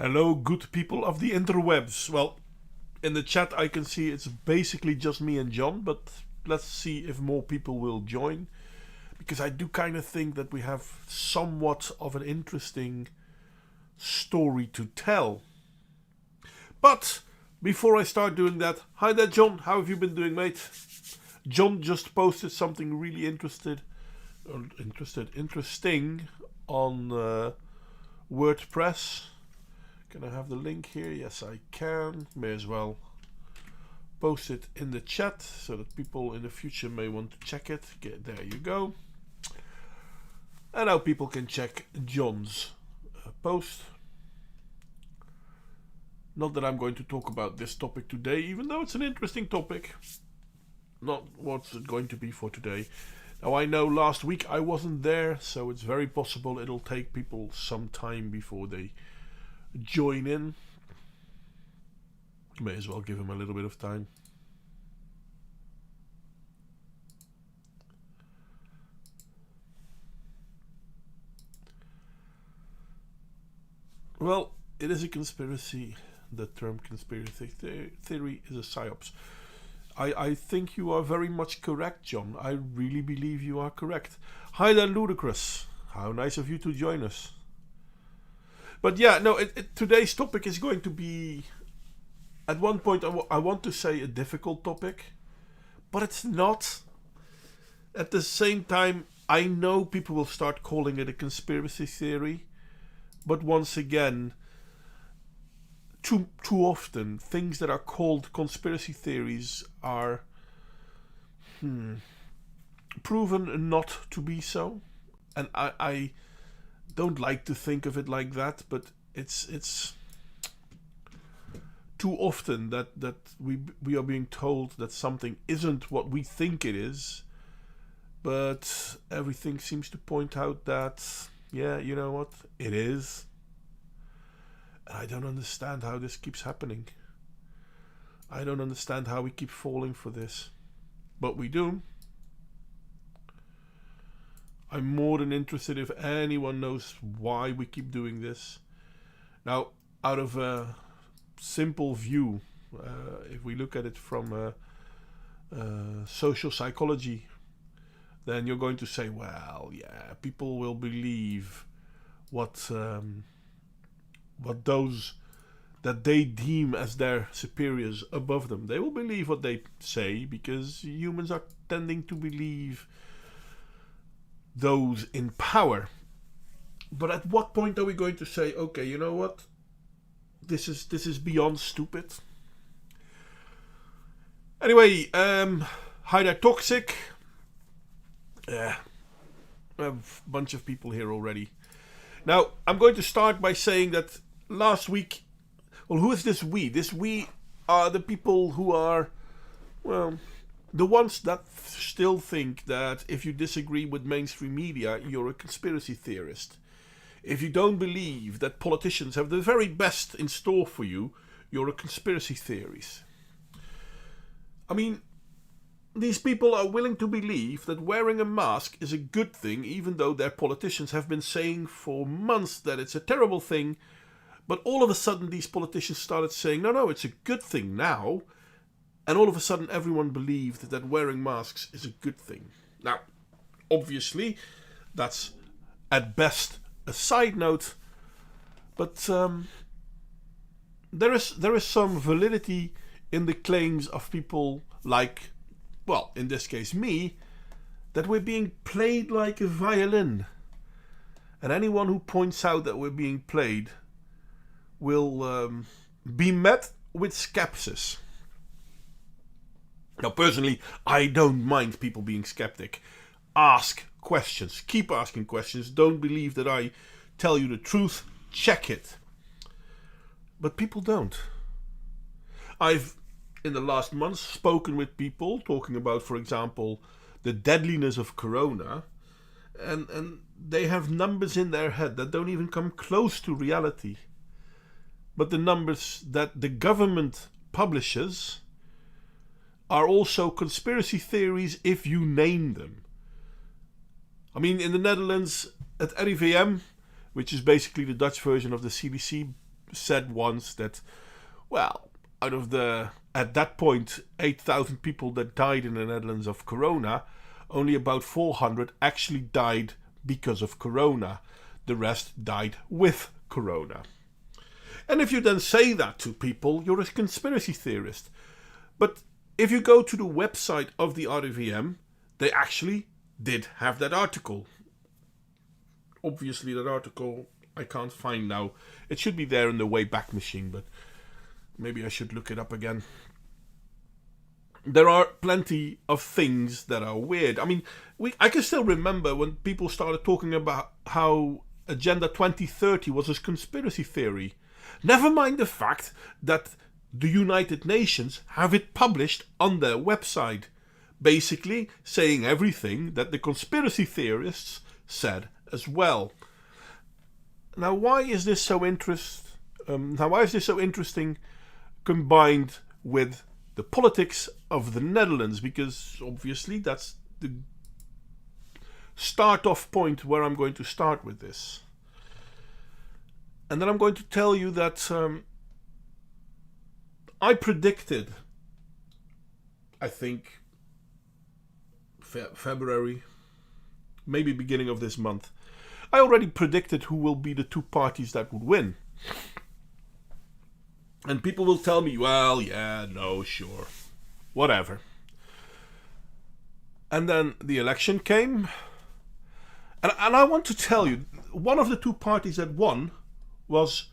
Hello, good people of the interwebs. Well, in the chat I can see it's basically just me and John, but let's see if more people will join. Because I do kind of think that we have somewhat of an interesting story to tell. But before I start doing that, hi there, John. How have you been doing, mate? John just posted something really interesting on WordPress. Can I have the link here? Yes, I can. May as well post it in the chat so that people in the future may want to check it. There you go. And now people can check John's post. Not that I'm going to talk about this topic today, even though it's an interesting topic. Not what's it going to be for today. Now, I know last week I wasn't there, so it's very possible it'll take people some time before they join in. May as well give him a little bit of time. Well, it is a conspiracy. The term conspiracy theory is a psyops. I think you are very much correct, John. I really believe you are correct. Hi there, Ludicrous. How nice of you to join us. But yeah, no, today's topic is going to be, at one point, I want to say a difficult topic, but it's not. At the same time, I know people will start calling it a conspiracy theory, but once again, too often, things that are called conspiracy theories are proven not to be so. And I don't like to think of it like that, but it's too often that we are being told that something isn't what we think it is, but everything seems to point out that, yeah, you know what, it is. And I don't understand how this keeps happening. I don't understand how we keep falling for this, but we do. I'm more than interested if anyone knows why we keep doing this. Now, out of a simple view, if we look at it from social psychology, then you're going to say, well, yeah, people will believe what those that they deem as their superiors above them. They will believe what they say because humans are tending to believe those in power. But at what point are we going to say, okay, you know what? This is beyond stupid. Anyway, hi there, Toxic. Yeah, I have a bunch of people here already. Now, I'm going to start by saying that last week, well, who is this we? This we are the people who are, well, the ones that still think that if you disagree with mainstream media, you're a conspiracy theorist. If you don't believe that politicians have the very best in store for you, you're a conspiracy theorist. I mean, these people are willing to believe that wearing a mask is a good thing, even though their politicians have been saying for months that it's a terrible thing. But all of a sudden, these politicians started saying, no, it's a good thing now. And all of a sudden, everyone believed that wearing masks is a good thing. Now, obviously, that's at best a side note. But there is some validity in the claims of people like, well, in this case me, that we're being played like a violin. And anyone who points out that we're being played will be met with skepsis. Now, personally, I don't mind people being skeptic. Ask questions. Keep asking questions. Don't believe that I tell you the truth. Check it. But people don't. I've, in the last months, spoken with people talking about, for example, the deadliness of corona. And they have numbers in their head that don't even come close to reality. But the numbers that the government publishes are also conspiracy theories if you name them. I mean, in the Netherlands, at RIVM, which is basically the Dutch version of the CDC, said once that, well, out of the, at that point, 8,000 people that died in the Netherlands of corona, only about 400 actually died because of corona. The rest died with corona. And if you then say that to people, you're a conspiracy theorist. But if you go to the website of the RIVM, they actually did have that article. Obviously, that article I can't find now. It should be there in the Wayback Machine, but maybe I should look it up again. There are plenty of things that are weird. I mean, I can still remember when people started talking about how Agenda 2030 was a conspiracy theory. Never mind the fact that the United Nations have it published on their website, basically saying everything that the conspiracy theorists said as well. Now, why is this so interesting combined with the politics of the Netherlands? Because obviously that's the start-off point where I'm going to start with this. And then I'm going to tell you that I predicted, I think, February, maybe beginning of this month, I already predicted who will be the two parties that would win. And people will tell me, well, yeah, no, sure, whatever. And then the election came. And I want to tell you, one of the two parties that won was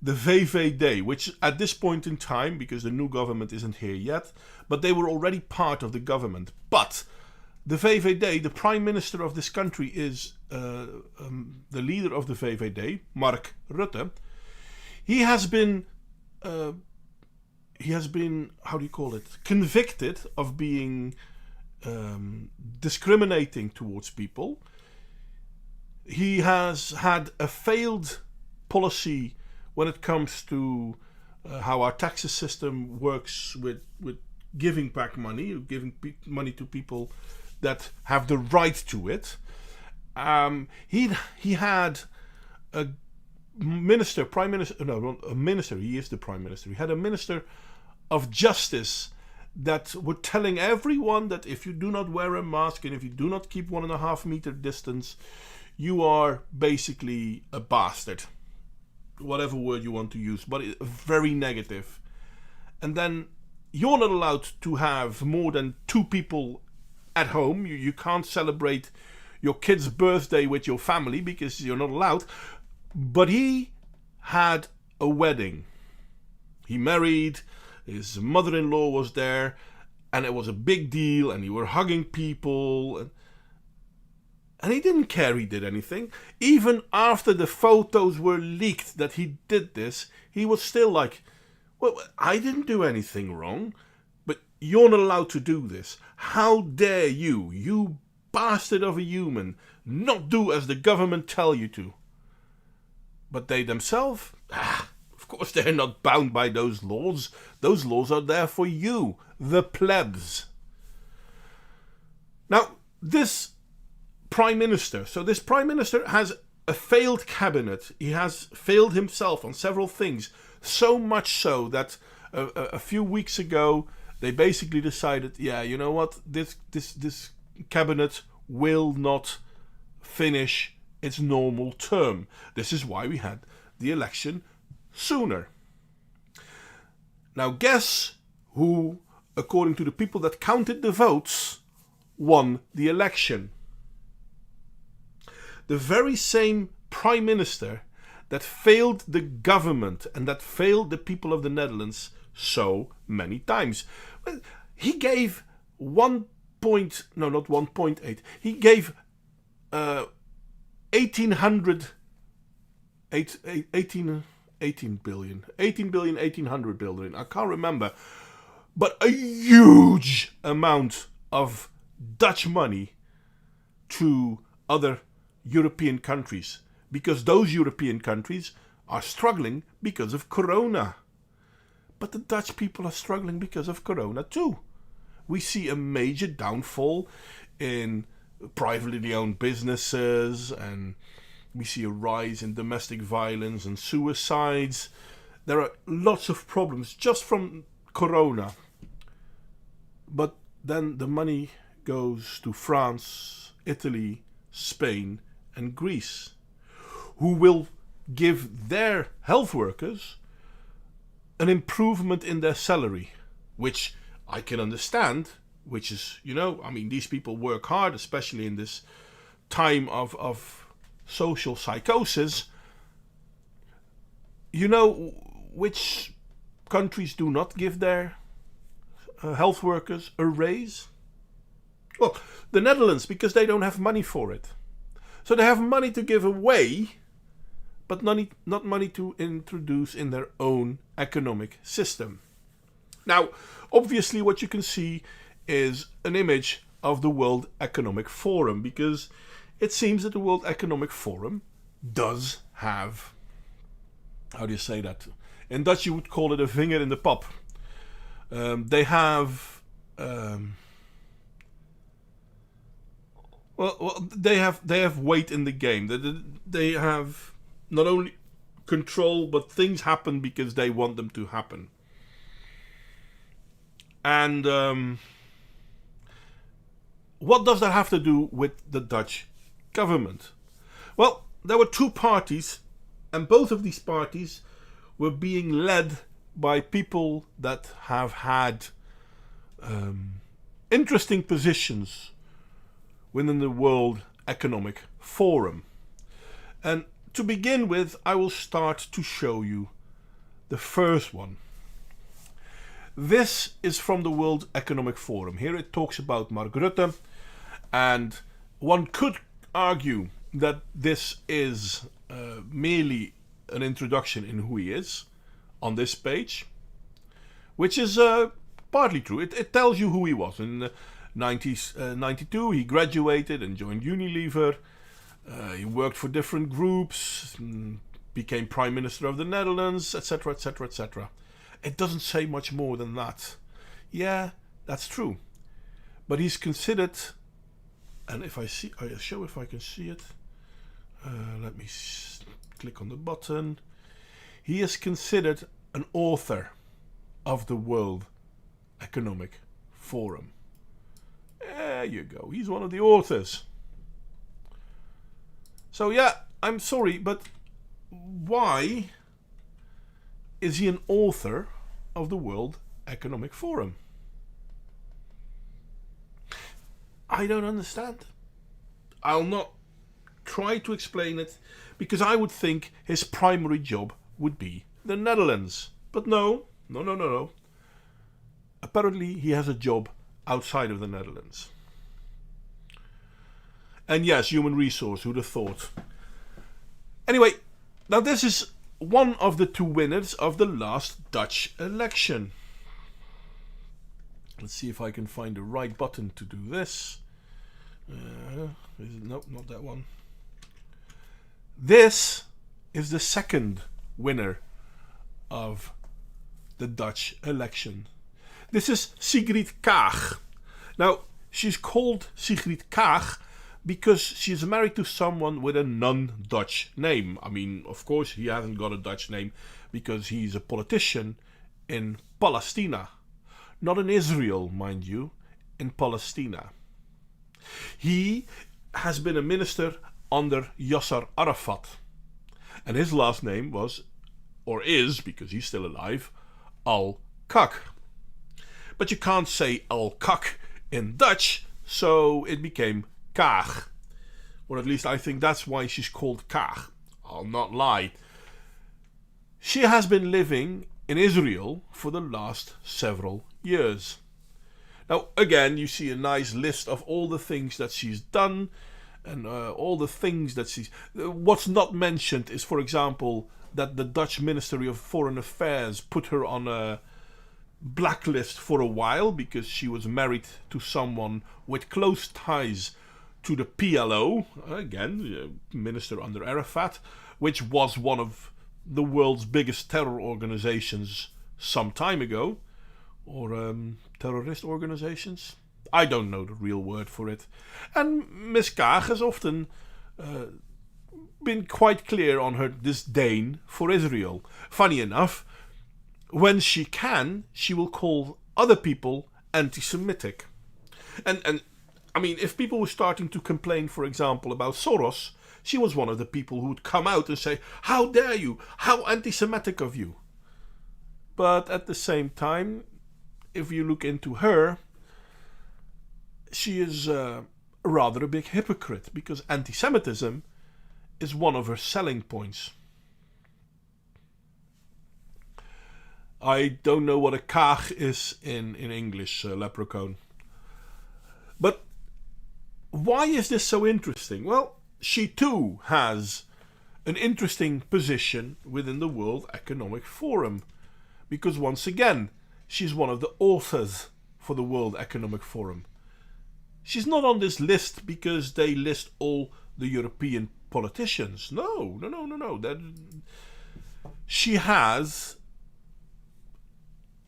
the VVD, which at this point in time, because the new government isn't here yet, but they were already part of the government. But the VVD, the prime minister of this country, is the leader of the VVD, Mark Rutte. He has been, how do you call it, convicted of being discriminating towards people. He has had a failed policy when it comes to how our taxes system works with giving back money, giving money to people that have the right to it. He had a minister, prime minister, no, not a minister, he is the prime minister. He had a minister of justice that were telling everyone that if you do not wear a mask and if you do not keep 1.5 meter distance, you are basically a bastard. Whatever word you want to use, but it's very negative. And then you're not allowed to have more than 2 people at home. You can't celebrate your kid's birthday with your family because you're not allowed. But he had a wedding. He married, his mother-in-law was there, and it was a big deal, and he were hugging people. And he didn't care he did anything. Even after the photos were leaked that he did this, he was still like, well, I didn't do anything wrong, but you're not allowed to do this. How dare you, you bastard of a human, not do as the government tell you to? But they themselves, of course they're not bound by those laws. Those laws are there for you, the plebs. Now, this prime minister has a failed cabinet. He has failed himself on several things, so much so that a few weeks ago they basically decided, yeah, you know what, this cabinet will not finish its normal term. This is why we had the election sooner. Now guess who, according to the people that counted the votes, won the election? The very same prime minister that failed the government and that failed the people of the Netherlands so many times. He gave 18 billion, 1800 billion, I can't remember, but a huge amount of Dutch money to other European countries, because those European countries are struggling because of corona. But the Dutch people are struggling because of corona too. We see a major downfall in privately owned businesses, and We see a rise in domestic violence and suicides. There are lots of problems just from Corona. But then the money goes to France, Italy, Spain, and Greece, who will give their health workers an improvement in their salary, which I can understand, which is, these people work hard, especially in this time of social psychosis. You know which countries do not give their health workers a raise? Well, the Netherlands, because they don't have money for it. So they have money to give away, but not money to introduce in their own economic system. Now, obviously what you can see is an image of the World Economic Forum, because it seems that the World Economic Forum does have, how do you say that? In Dutch you would call it a vinger in the pop. They have they have weight in the game. They have not only control, but things happen because they want them to happen. And what does that have to do with the Dutch government? Well, there were two parties, and both of these parties were being led by people that have had interesting positions within the World Economic Forum. And to begin with, I will start to show you the first one. This is from the World Economic Forum. Here it talks about Mark Rutte, and one could argue that this is merely an introduction in who he is on this page, which is partly true. It tells you who he was. In 1992 he graduated and joined Unilever. He worked for different groups, became Prime Minister of the Netherlands, etc, etc, etc. It doesn't say much more than that. Yeah, that's true. But he's considered, and if I show if I can see it. Let me click on the button. He is considered an author of the World Economic Forum. There you go. He's one of the authors. So yeah, I'm sorry, but why is he an author of the World Economic Forum? I don't understand. I'll not try to explain it, because I would think his primary job would be the Netherlands. But no. Apparently he has a job outside of the Netherlands. And yes, human resource, who'd have thought? Anyway, now this is one of the two winners of the last Dutch election. Let's see if I can find the right button to do this. Nope, not that one. This is the second winner of the Dutch election. This is Sigrid Kaag. Now, she's called Sigrid Kaag because she's married to someone with a non-Dutch name. I mean, of course, he hasn't got a Dutch name because he's a politician in Palestina. Not in Israel, mind you, in Palestina. He has been a minister under Yasser Arafat. And his last name was, or is, because he's still alive, Al-Kak. But you can't say Al-Kak in Dutch, so it became Kaag. Or at least I think that's why she's called Kaag. I'll not lie. She has been living in Israel for the last several years. Now, again, you see a nice list of all the things that she's done and all the things that she's... What's not mentioned is, for example, that the Dutch Ministry of Foreign Affairs put her on a blacklist for a while because she was married to someone with close ties to the PLO, again, minister under Arafat, which was one of the world's biggest terror organizations some time ago, or terrorist organizations. I don't know the real word for it. And Miss Kaag has often been quite clear on her disdain for Israel. Funny enough, when she can, she will call other people anti-Semitic. And I mean, if people were starting to complain, for example, about Soros, she was one of the people who would come out and say, "How dare you? How anti-Semitic of you!" But at the same time, if you look into her, she is rather a big hypocrite, because anti-Semitism is one of her selling points. I don't know what a kaag is in English, leprechaun. But why is this so interesting? Well, she too has an interesting position within the World Economic Forum, because once again, she's one of the authors for the World Economic Forum. She's not on this list because they list all the European politicians. No. She has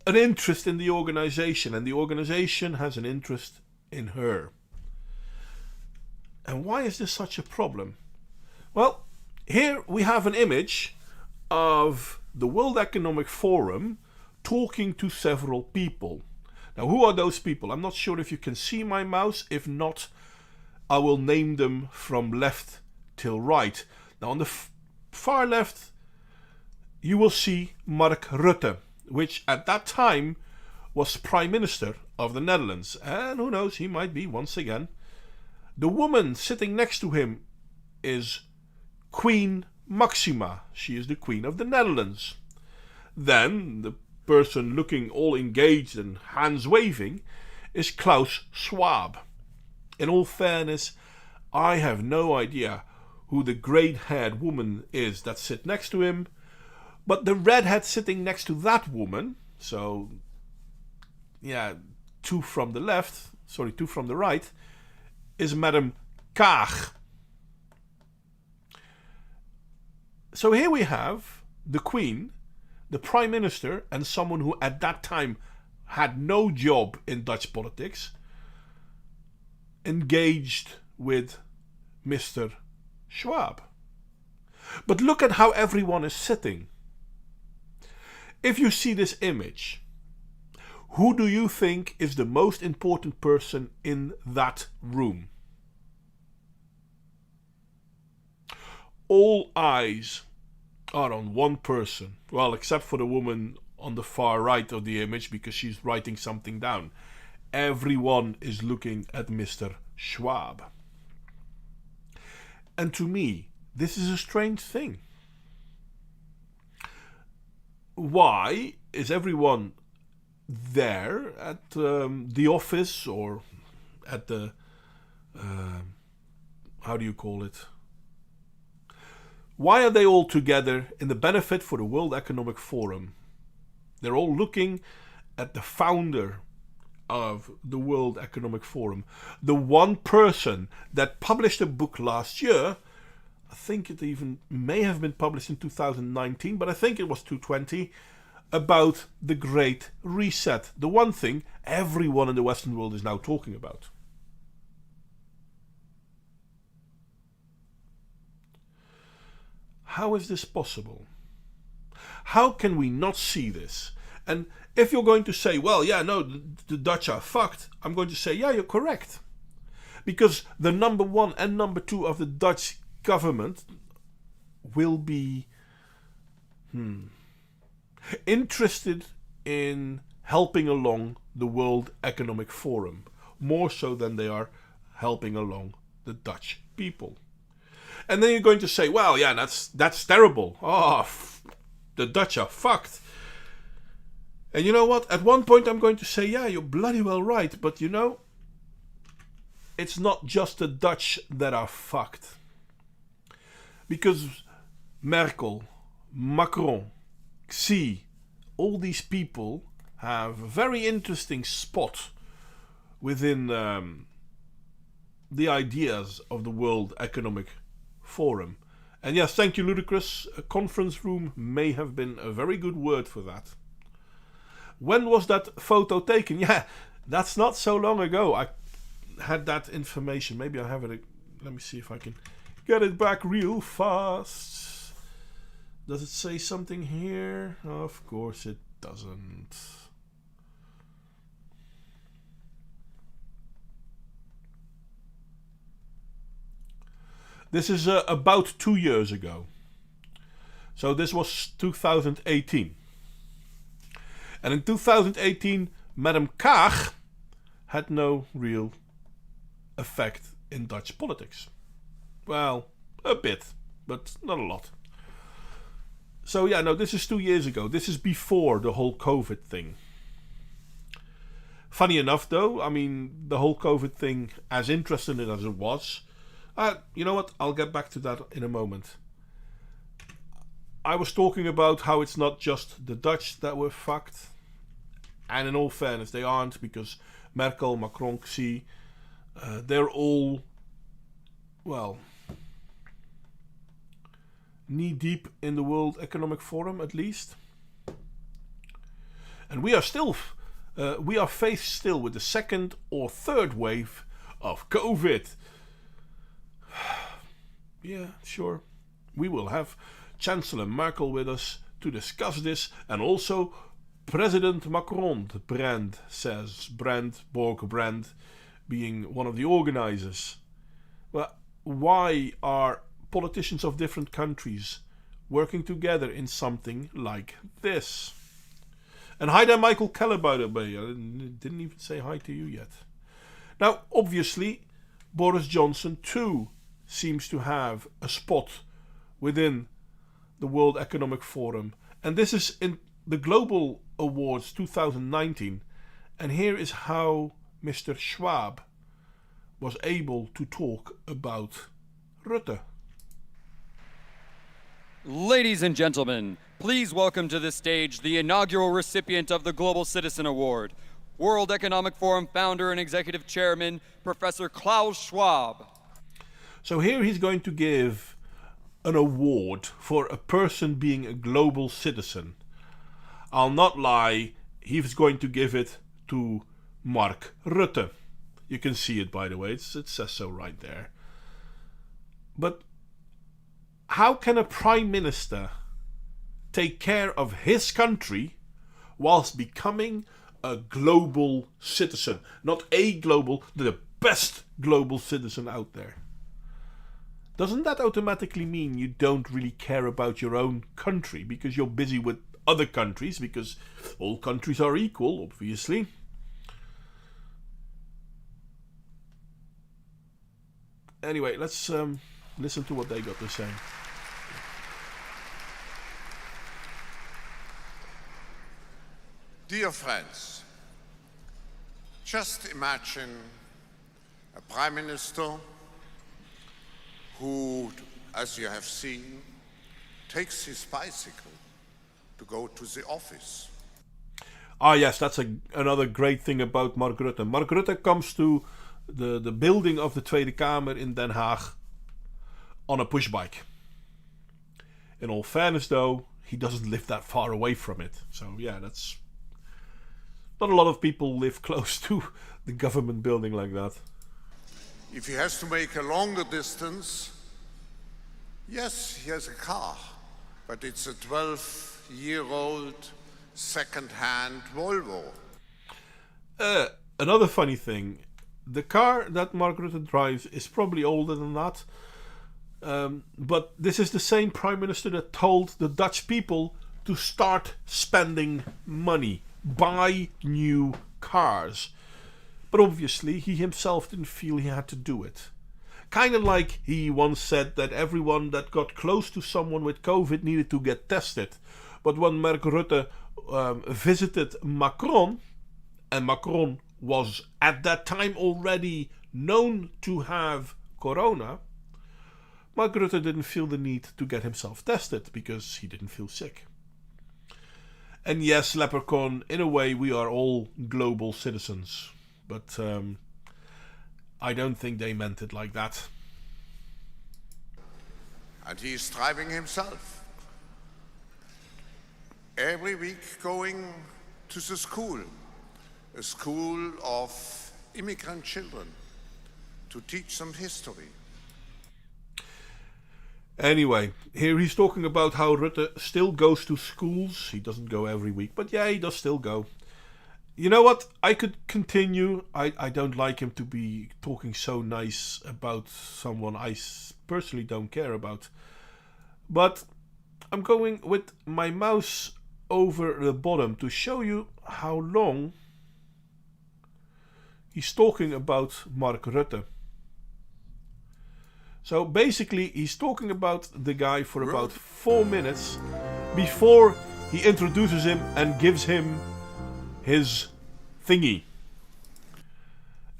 an interest in the organization, and the organization has an interest in her. And why is this such a problem? Well, here we have an image of the World Economic Forum talking to several people. Now, who are those people? I'm not sure if you can see my mouse. If not, I will name them from left till right. Now, on the far left, you will see Mark Rutte, which at that time was Prime Minister of the Netherlands. And who knows, he might be once again. The woman sitting next to him is Queen Maxima. She is the Queen of the Netherlands. Then the person looking all engaged and hands waving is Klaus Schwab. In all fairness, I have no idea who the grey-haired woman is that sits next to him, but the redhead sitting next to that woman, so yeah, two from the right, is Madame Kaag. So here we have the Queen, the Prime Minister, and someone who at that time had no job in Dutch politics, engaged with Mr. Schwab. But look at how everyone is sitting. If you see this image, who do you think is the most important person in that room? All eyes are on one person. Well, except for the woman on the far right of the image, because she's writing something down. Everyone is looking at Mr. Schwab. And to me, this is a strange thing. Why is everyone there at the office, or at the how do you call it? Why are they all together in the benefit for the World Economic Forum? They're all looking at the founder of the World Economic Forum, the one person that published a book last year. I think it even may have been published in 2019, but I think it was 2020, about the Great Reset. The one thing everyone in the Western world is now talking about. How is this possible? How can we not see this? And if you're going to say, well, yeah, no, the Dutch are fucked, I'm going to say, yeah, you're correct. Because the number one and number two of the Dutch government will be interested in helping along the World Economic Forum, more so than they are helping along the Dutch people. And then you're going to say, well, yeah, that's terrible. The Dutch are fucked. And you know what? At one point I'm going to say, yeah, you're bloody well right. But you know, it's not just the Dutch that are fucked. Because Merkel, Macron, Xi, all these people have a very interesting spot within the ideas of the World Economic Forum. And yes, thank you, Ludicrous. A conference room may have been a very good word for that. When was that photo taken? Yeah, that's not so long ago. I had that information. Maybe I have it. Let me see if I can get it back real fast. Does it say something here? Of course it doesn't. This is about 2 years ago. So this was 2018. And in 2018, Madame Kaag had no real effect in Dutch politics. Well, a bit, but not a lot. So yeah, no, this is 2 years ago. This is before the whole COVID thing. Funny enough though, I mean, the whole COVID thing, as interesting as it was, you know what, I'll get back to that in a moment. I was talking about how it's not just the Dutch that were fucked. And in all fairness, they aren't, because Merkel, Macron, Xi, they're all, well, knee deep in the World Economic Forum at least. And we are faced still with the second or third wave of COVID. Yeah, sure. We will have Chancellor Merkel with us to discuss this, and also President Macron, Brand Borg Brand, being one of the organizers. Well, why are politicians of different countries working together in something like this? And hi there, Michael Keller, by the way. I didn't even say hi to you yet. Now, obviously, Boris Johnson too seems to have a spot within the World Economic Forum. And this is in the Global Awards 2019. And here is how Mr. Schwab was able to talk about Rutte. Ladies and gentlemen, please welcome to the stage the inaugural recipient of the Global Citizen Award, World Economic Forum founder and executive chairman, Professor Klaus Schwab. So here he's going to give an award for a person being a global citizen. I'll not lie, he's going to give it to Mark Rutte. You can see it, by the way, it says so right there. But how can a prime minister take care of his country whilst becoming a global citizen? Not a global, the best global citizen out there. Doesn't that automatically mean you don't really care about your own country because you're busy with other countries, because all countries are equal, obviously? Anyway, let's listen to what they got to say. Dear friends, just imagine a prime minister who, as you have seen, takes his bicycle to go to the office. Ah yes, that's another great thing about Mark Rutte. Mark Rutte comes to the building of the Tweede Kamer in Den Haag on a pushbike. In all fairness though, he doesn't live that far away from it. So yeah, that's... Not a lot of people live close to the government building like that. If he has to make a longer distance, yes, he has a car, but it's a 12-year-old second-hand Volvo. Another funny thing, the car that Mark Rutte drives is probably older than that. But this is the same prime minister that told the Dutch people to start spending money, buy new cars. But obviously he himself didn't feel he had to do it. Kind of like he once said that everyone that got close to someone with COVID needed to get tested. But when Mark Rutte visited Macron, and Macron was at that time already known to have corona, Mark Rutte didn't feel the need to get himself tested because he didn't feel sick. And yes, Leprechaun, in a way we are all global citizens. But I don't think they meant it like that. And he is driving himself. Every week going to the school, a school of immigrant children, to teach them history. Anyway, here he's talking about how Rutte still goes to schools. He doesn't go every week, but yeah, he does still go. You know what? I could continue. I don't like him to be talking so nice about someone I personally don't care about. But I'm going with my mouse over the bottom to show you how long he's talking about Mark Rutte. So basically, he's talking about the guy for about 4 minutes before he introduces him and gives him his thingy.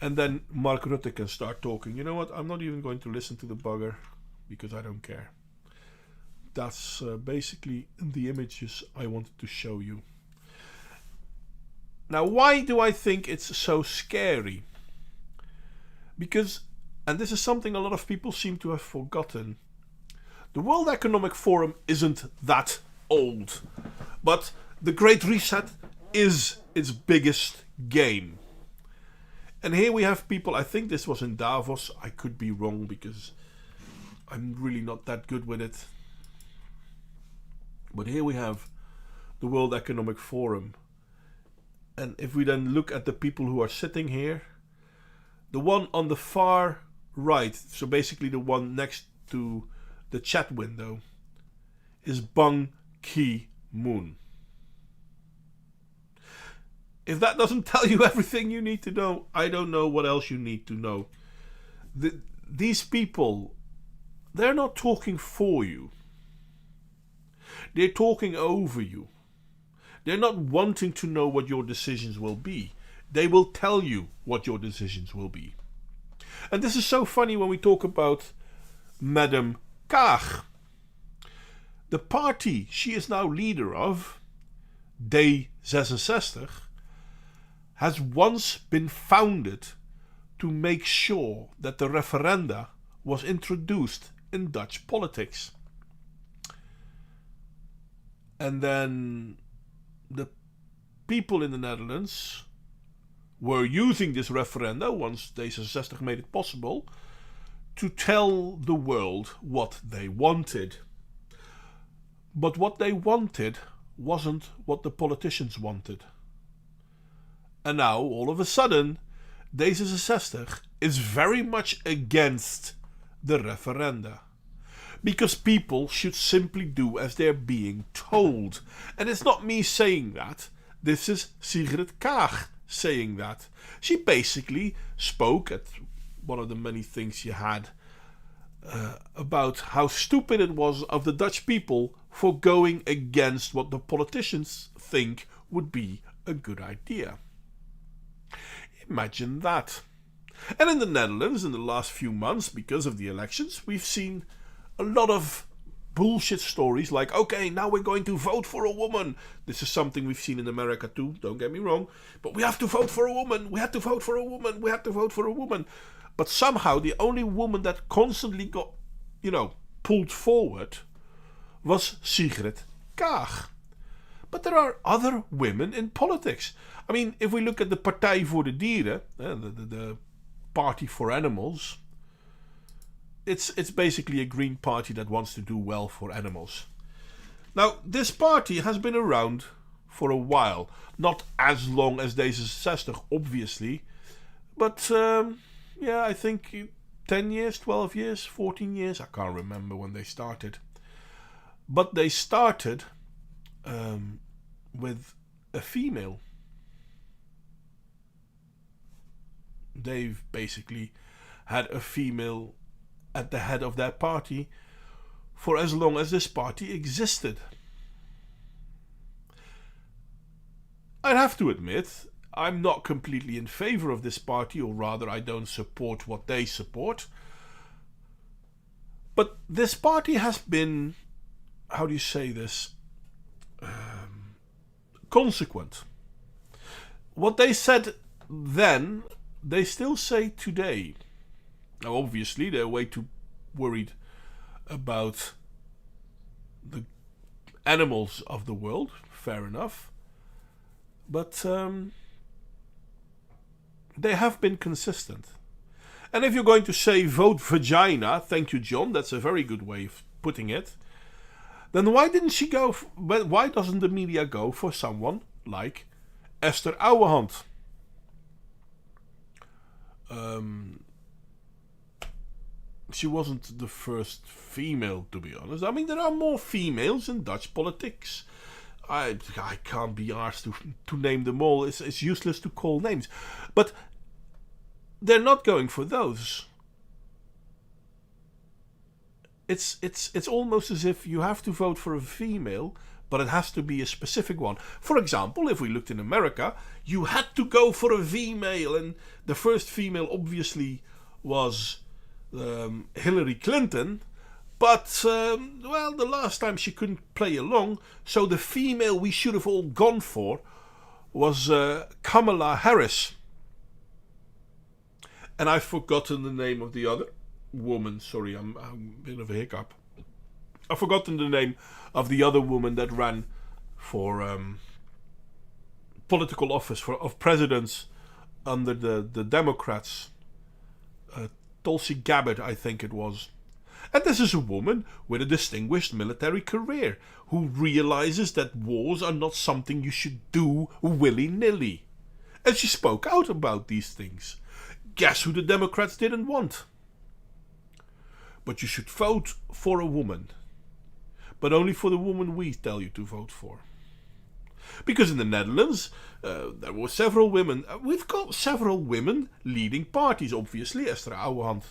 And then Mark Rutte can start talking. You know what? I'm not even going to listen to the bugger because I don't care. That's basically the images I wanted to show you. Now, why do I think it's so scary? Because, and this is something a lot of people seem to have forgotten, the World Economic Forum isn't that old. But the Great Reset is its biggest game. And here we have people, I think this was in Davos, I could be wrong because I'm really not that good with it. But here we have the World Economic Forum. And if we then look at the people who are sitting here, the one on the far right, so basically the one next to the chat window, is Ban Ki-moon. If that doesn't tell you everything you need to know, I don't know what else you need to know. These people, they're not talking for you. They're talking over you. They're not wanting to know what your decisions will be. They will tell you what your decisions will be. And this is so funny when we talk about Madame Kaag. The party she is now leader of, D66, has once been founded to make sure that the referenda was introduced in Dutch politics. And then the people in the Netherlands were using this referenda, once D66 made it possible, to tell the world what they wanted. But what they wanted wasn't what the politicians wanted. And now, all of a sudden, D66 is very much against the referenda. Because people should simply do as they're being told. And it's not me saying that. This is Sigrid Kaag saying that. She basically spoke at one of the many things she had about how stupid it was of the Dutch people for going against what the politicians think would be a good idea. Imagine that. And in the Netherlands, in the last few months, because of the elections, we've seen a lot of bullshit stories like, okay, now we're going to vote for a woman. This is something we've seen in America too, don't get me wrong. But we have to vote for a woman. We have to vote for a woman. We have to vote for a woman. But somehow the only woman that constantly got, pulled forward was Sigrid Kaag. But there are other women in politics. I mean, if we look at the Partij voor de Dieren, the Party for Animals, it's basically a green party that wants to do well for animals. Now, this party has been around for a while. Not as long as D66, obviously. But, I think 10 years, 12 years, 14 years. I can't remember when they started. But they started with a female. They've basically had a female at the head of that party for as long as this party existed. I'd have to admit, I'm not completely in favor of this party, or rather I don't support what they support. But this party has been, how do you say this, consequent. What they said then, they still say today. Now, obviously, they're way too worried about the animals of the world. Fair enough. But they have been consistent. And if you're going to say vote vagina, thank you, John, that's a very good way of putting it, then why didn't she go? Why doesn't the media go for someone like Esther Ouwehand? She wasn't the first female, to be honest. I mean, there are more females in Dutch politics. I can't be asked to name them all. It's useless to call names. But they're not going for those. It's almost as if you have to vote for a female, but it has to be a specific one. For example, if we looked in America, you had to go for a female, and the first female obviously was Hillary Clinton. But, well, the last time she couldn't play along, so the female we should have all gone for was Kamala Harris. And I've forgotten the name of the other woman. Sorry, I'm a bit of a hiccup. I've forgotten the name of the other woman that ran for political office of presidents under the Democrats. Tulsi Gabbard, I think it was. And this is a woman with a distinguished military career who realizes that wars are not something you should do willy-nilly. And she spoke out about these things. Guess who the Democrats didn't want? But you should vote for a woman. But only for the woman we tell you to vote for. Because in the Netherlands, there were several women. We've got several women leading parties, obviously. Esther Ouwehand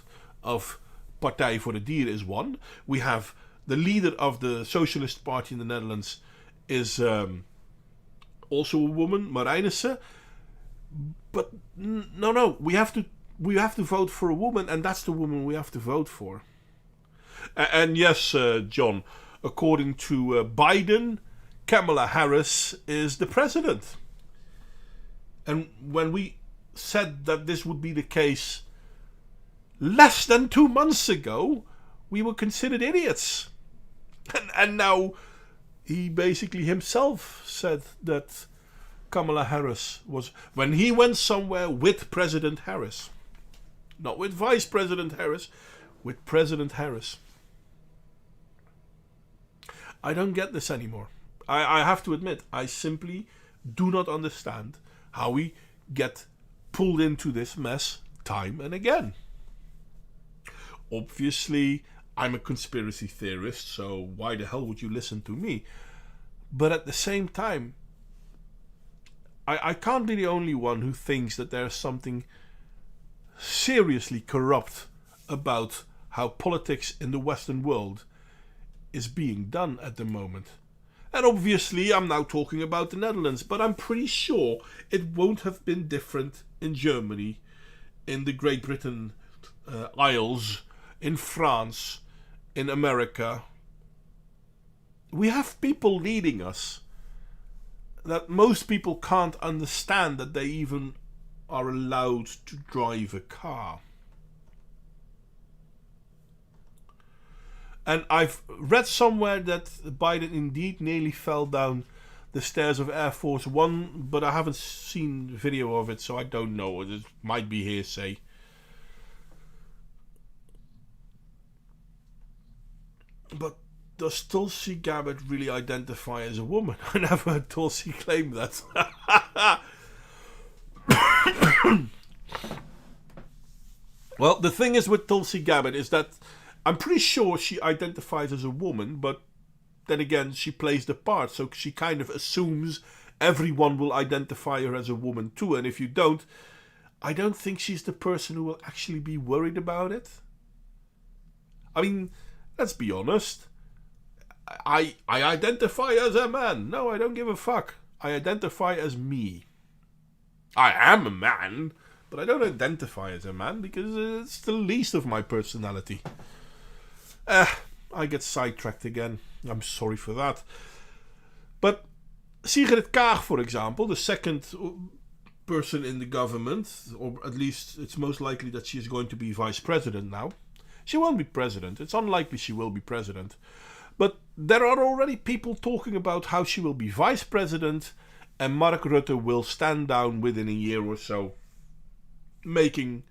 of Partij voor de Dieren is one. We have the leader of the Socialist Party in the Netherlands is also a woman, Marijnissen. But no, we have to vote for a woman, and that's the woman we have to vote for. And yes, John, according to Biden, Kamala Harris is the president. And when we said that this would be the case less than 2 months ago, we were considered idiots. And now he basically himself said that Kamala Harris was, when he went somewhere with President Harris, not with Vice President Harris, with President Harris. I don't get this anymore. I have to admit, I simply do not understand how we get pulled into this mess time and again. Obviously, I'm a conspiracy theorist, so why the hell would you listen to me? But at the same time, I can't be the only one who thinks that there's something seriously corrupt about how politics in the Western world is being done at the moment. And obviously, I'm now talking about the Netherlands, but I'm pretty sure it won't have been different in Germany, in the Great Britain Isles, in France, in America. We have people leading us that most people can't understand that they even are allowed to drive a car. And I've read somewhere that Biden indeed nearly fell down the stairs of Air Force One, but I haven't seen video of it, so I don't know. It might be hearsay. But does Tulsi Gabbard really identify as a woman? I never heard Tulsi claim that. Well, the thing is with Tulsi Gabbard is that I'm pretty sure she identifies as a woman, but then again, she plays the part, so she kind of assumes everyone will identify her as a woman too, and if you don't, I don't think she's the person who will actually be worried about it. I mean, let's be honest. I identify as a man. No, I don't give a fuck. I identify as me. I am a man, but I don't identify as a man because it's the least of my personality. I get sidetracked again. I'm sorry for that. But Sigrid Kaag, for example, the second person in the government, or at least it's most likely that she is going to be vice president now. She won't be president. It's unlikely she will be president. But there are already people talking about how she will be vice president and Mark Rutte will stand down within a year or so, making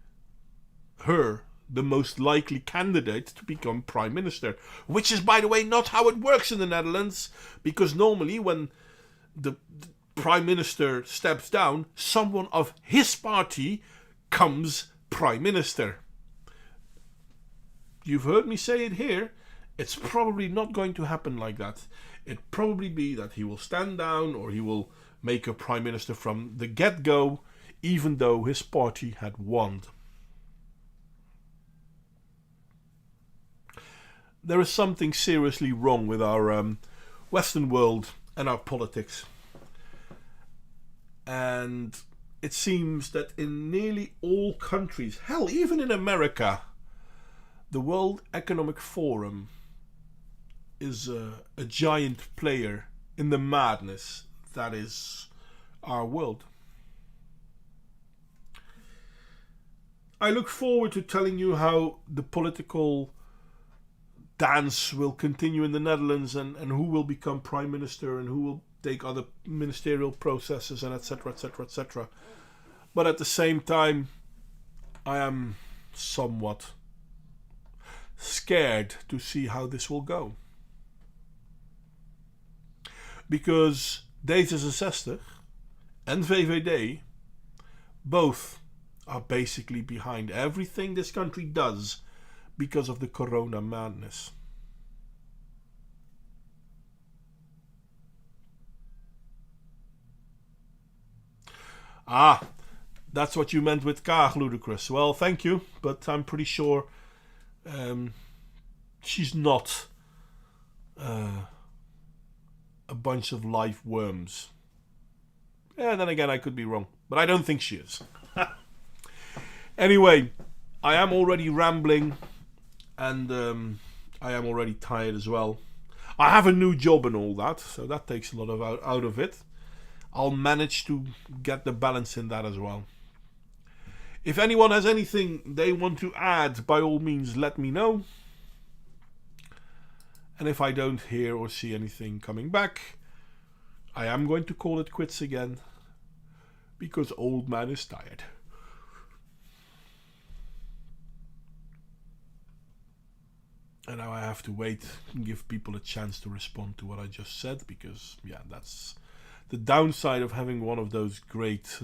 her the most likely candidate to become prime minister. Which is, by the way, not how it works in the Netherlands, because normally when the prime minister steps down, someone of his party comes prime minister. You've heard me say it here. It's probably not going to happen like that. It'd probably be that he will stand down, or he will make a prime minister from the get-go, even though his party had won. There is something seriously wrong with our Western world and our politics. And it seems that in nearly all countries, hell, even in America, the World Economic Forum is a giant player in the madness that is our world. I look forward to telling you how the political dance will continue in the Netherlands, and who will become prime minister and who will take other ministerial processes, and etc, etc, etc. But at the same time, I am somewhat scared to see how this will go. Because D66 and VVD both are basically behind everything this country does because of the corona madness. Ah, that's what you meant with Kaag, Ludicrous. Well, thank you, but I'm pretty sure she's not a bunch of live worms. Yeah, then again, I could be wrong, but I don't think she is. Anyway, I am already rambling, and I am already tired as well. I have a new job and all that, so that takes a lot of out of it. I'll manage to get the balance in that as well. If anyone has anything they want to add, by all means let me know. And if I don't hear or see anything coming back, I am going to call it quits again, because old man is tired. And now I have to wait and give people a chance to respond to what I just said, because, yeah, that's the downside of having one of those great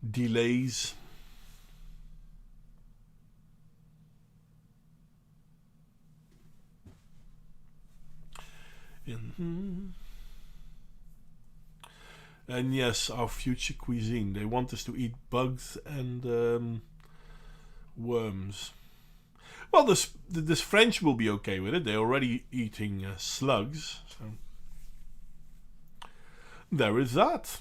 delays. And yes, our future cuisine. They want us to eat bugs and worms. Well, this French will be okay with it. They're already eating slugs. So there is that.